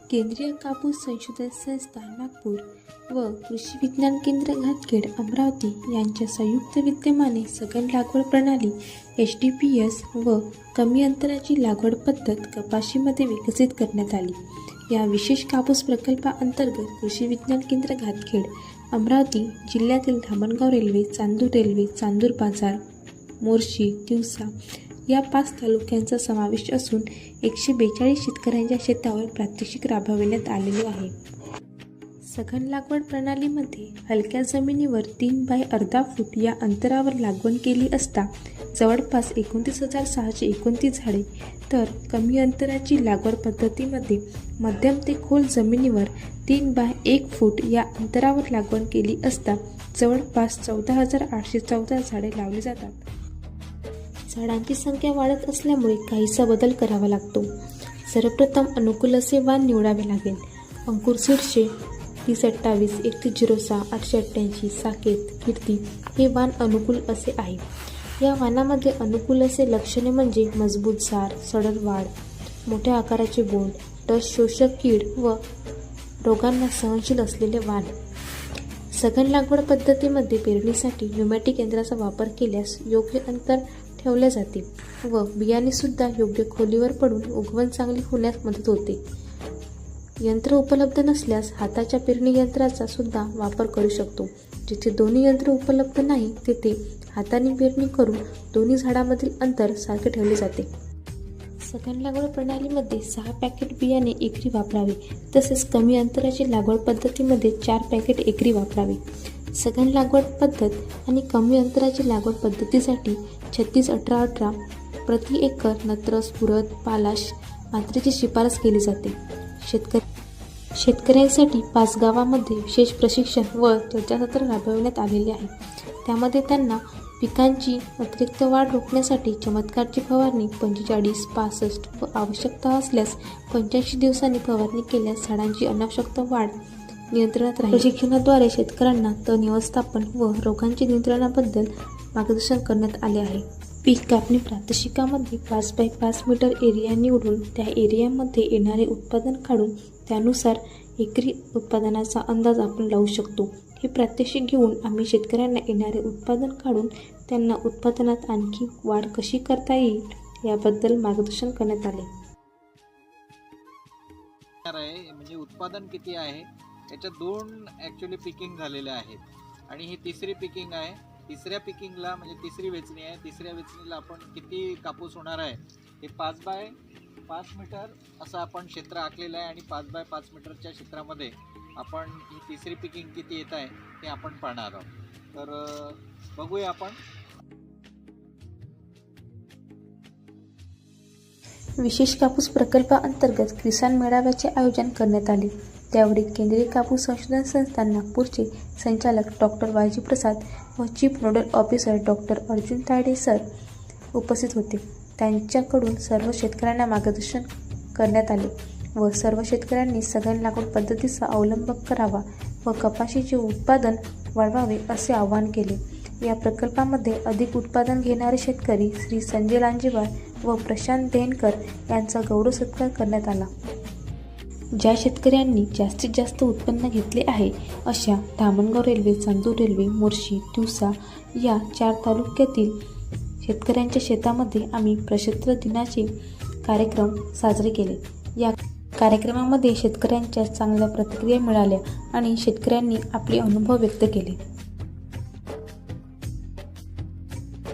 केंद्रीय कापूस संशोधन संस्था नागपूर व कृषी विज्ञान केंद्र घातखेड अमरावती यांच्या संयुक्त विद्यमाने सघन लागवड प्रणाली HDPS व कमी अंतराची लागवड पद्धत कपाशीमध्ये विकसित करण्यात आली। या विशेष कापूस प्रकल्पाअंतर्गत कृषी विज्ञान केंद्र घातखेड अमरावती जिल्ह्यातील धामणगाव रेल्वे, चांदूर रेल्वे, चांदूर बाजार, मोर्शी, तिवसा या 5 तालुक्यांचा समावेश असून 142 शेतकऱ्यांच्या शेतावर प्रात्यक्षिक राबविण्यात आलेले आहे। सघन लागवड प्रणालीमध्ये हलक्या जमिनीवर 3 बाय अर्धा फूट या अंतरावर लागवड केली असता जवळपास 29,629 झाडे, तर कमी अंतराची लागवड पद्धतीमध्ये मध्यम ते खोल जमिनीवर 3 बाय 1 फूट या अंतरावर लागवड केली असता जवळपास 14,814 झाडे लावली जातात। झाडांची संख्या वाढत असल्यामुळे काहीसा बदल करावा लागतो। सर्वप्रथम अनुकूल असे वाण निवडावे लागेल। अंकुर सीड्सचे 3028, 3106, 888, साकेत, कीर्ती हे वाण अनुकूल असे आहे। या वाणामध्ये अनुकूल असे लक्षणे म्हणजे मजबूत झाड, सडक वाढ, मोठ्या आकाराचे बोंड, डस शोषक कीड व रोगांना सहनशील असलेले वाण। सघन लागवड पद्धतीमध्ये पेरणीसाठी न्यूमॅटिक यंत्राचा वापर केल्यास योग्य अंतर ठेवले जाते व बियाणेसुद्धा योग्य खोलीवर पडून उगवण चांगली होण्यास मदत होते। यंत्र उपलब्ध नसल्यास हाताच्या पेरणी यंत्राचा सुद्धा वापर करू शकतो। जिथे दोन्ही यंत्र उपलब्ध नाही तेथे हाताने पेरणी करून दोन्ही झाडामधील अंतर सारखे ठेवले जाते। सघन लागवड प्रणालीमध्ये 6 पॅकेट बियाणे एकरी वापरावे, तसेच कमी अंतराची लागवड पद्धतीमध्ये 4 पॅकेट एकरी वापरावे। सघन लागवड पद्धत आणि कमी अंतराची लागवड पद्धतीसाठी 36-18-18 प्रति एकर नत्र, स्फुरद, पालाश मात्रेची शिफारस केली जाते। शेतकऱ्यांसाठी 5 गावांमध्ये विशेष प्रशिक्षण व चर्चासत्र राबविण्यात आलेले आहे। त्यामध्ये त्यांना पिकांची अतिरिक्त वाढ रोखण्यासाठी चमत्कारची फवारणी 45, 65 व आवश्यकता असल्यास 85 दिवसांनी फवारणी केल्यास झाडांची अनावश्यक वाढ नियंत्रणात राहील। प्रशिक्षणाद्वारे शेतकऱ्यांना तण व्यवस्थापन व रोगांच्या नियंत्रणाबद्दल मार्गदर्शन करण्यात आले आहे। पीक कापणी प्रात्यक्षिकामध्ये 5 बाय 5 मीटर एरिया निवडून त्या एरियामध्ये येणारे उत्पादन काढून त्यानुसार एकरी उत्पादनाचा अंदाज आपण लावू शकतो। हे प्रात्यक्षिक घेऊन आम्ही शेतकऱ्यांना येणारे उत्पादन काढून त्यांना उत्पादनात आणखी वाढ कशी करता येईल याबद्दल मार्गदर्शन करण्यात आले। म्हणजे उत्पादन किती आहे याच्या 2 ॲक्च्युअली पिकिंग झालेल्या आहेत आणि ही तिसरी पिकिंग आहे। तिसऱ्या पिकिंगला म्हणजे तिसरी वेचणी आहे, तिसऱ्या वेचणीला आपण किती कापूस होणार आहे हे 5 बाय 5 मीटर असं आपण क्षेत्र आखलेलं आहे आणि 5 बाय 5 मीटरच्या क्षेत्रामध्ये आपण ही तिसरी पिकिंग किती येत आहे ते आपण पाहणार आहोत। तर बघूया आपण। विशेष कापूस प्रकल्पाअंतर्गत किसान मेळाव्याचे आयोजन करण्यात आले। त्यावेळी केंद्रीय कापूस संशोधन संस्था नागपूरचे संचालक डॉक्टर वाजी प्रसाद व chief nodal officer doctor Arjun Tayade sir उपस्थित होते। त्यांच्याकडून सर्व शेतकऱ्यांना मार्गदर्शन करण्यात आले व सर्व शेतकऱ्यांनी सघन लागवड पद्धतीचा अवलंब करावा व कपाशीचे उत्पादन वाढवावे असे आवाहन केले। या प्रकल्पामध्ये अधिक उत्पादन घेणारे शेतकरी श्री संजय लांजेवार व प्रशांत देनकर यांचा गौरव सत्कार करण्यात आला। ज्या शेतकऱ्यांनी जास्तीत जास्त उत्पन्न घेतले आहे अशा धामणगाव रेल्वे, चांदूर रेल्वे, मोर्शी, तिवसा या 4 तालुक्यातील शेतकऱ्यांच्या शेतामध्ये आम्ही प्रक्षेत्र दिनाचे कार्यक्रम साजरे केले। या कार्यक्रमामध्ये शेतकऱ्यांच्या चांगल्या प्रतिक्रिया मिळाल्या आणि शेतकऱ्यांनी आपले अनुभव व्यक्त केले।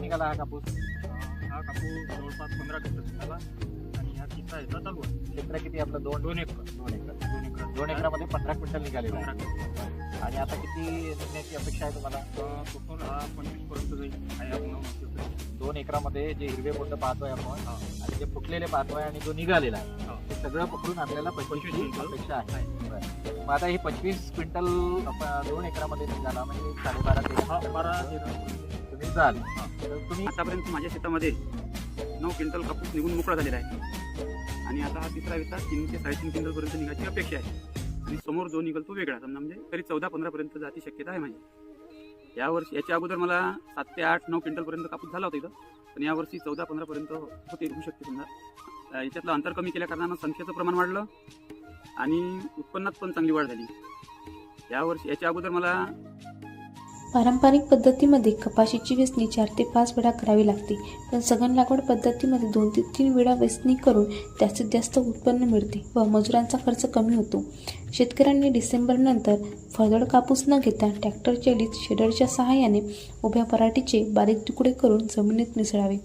निघाला हा कापूस जवळपास 15 क्विंटल निघाला आणि हा तिसरा ह्याचा चालू आहे। क्षेत्र किती आपलं 2 एकरामध्ये 15 क्विंटल निघालेलं आहे आणि आता किती निघण्याची अपेक्षा आहे तुम्हाला? टोटल हा 25 पर्यंत जाईल आहे आपण 2 एकरामध्ये जे हिरवे बोंड पाहतोय आपण आणि जे फुटलेले पाहतोय आणि जो निघालेला आहे ते सगळं पकडून आपल्याला 25 अपेक्षा आहे। मग आता हे 25 क्विंटल 2 एकरामध्ये निघाला म्हणजे 12.5 तुम्ही जाल। तर तुम्ही आतापर्यंत माझ्या शेतामध्ये 9 क्विंटल कापूस निघून मोकळा झालेला आहे आणि आता हा तिसरा विस्तार 3 ते 3.5 क्विंटलपर्यंत निघायची अपेक्षा आहे आणि समोर जो निघल तो वेगळा समजा म्हणजे तरी 14-15 पर्यंत जायची शक्यता आहे माझी। यावर्षी याच्या अगोदर मला 7 ते 8-9 क्विंटलपर्यंत कापूस झाला होता इथं, पण यावर्षी 14-15 पर्यंत होते होऊ शकते समजा। याच्यातलं अंतर कमी केल्या कारणानं संख्येचं प्रमाण वाढलं आणि उत्पन्नात पण चांगली वाढ झाली. याच्या अगोदर मला पारंपरिक पद्धतीमध्ये कपाशीची वेचणी 4 ते 5 वेळा करावी लागते, पण सघन लागवड पद्धतीमध्ये 2 ते 3 वेळा वेचणी करून जास्तीत जास्त उत्पन्न मिळते व मजुरांचा खर्च कमी होतो. शेतकऱ्यांनी डिसेंबरनंतर फळदळ कापूस न घेता ट्रॅक्टर चालित शेडरच्या सहाय्याने उभ्या पराठीचे बारीक तुकडे करून जमिनीत मिसळावे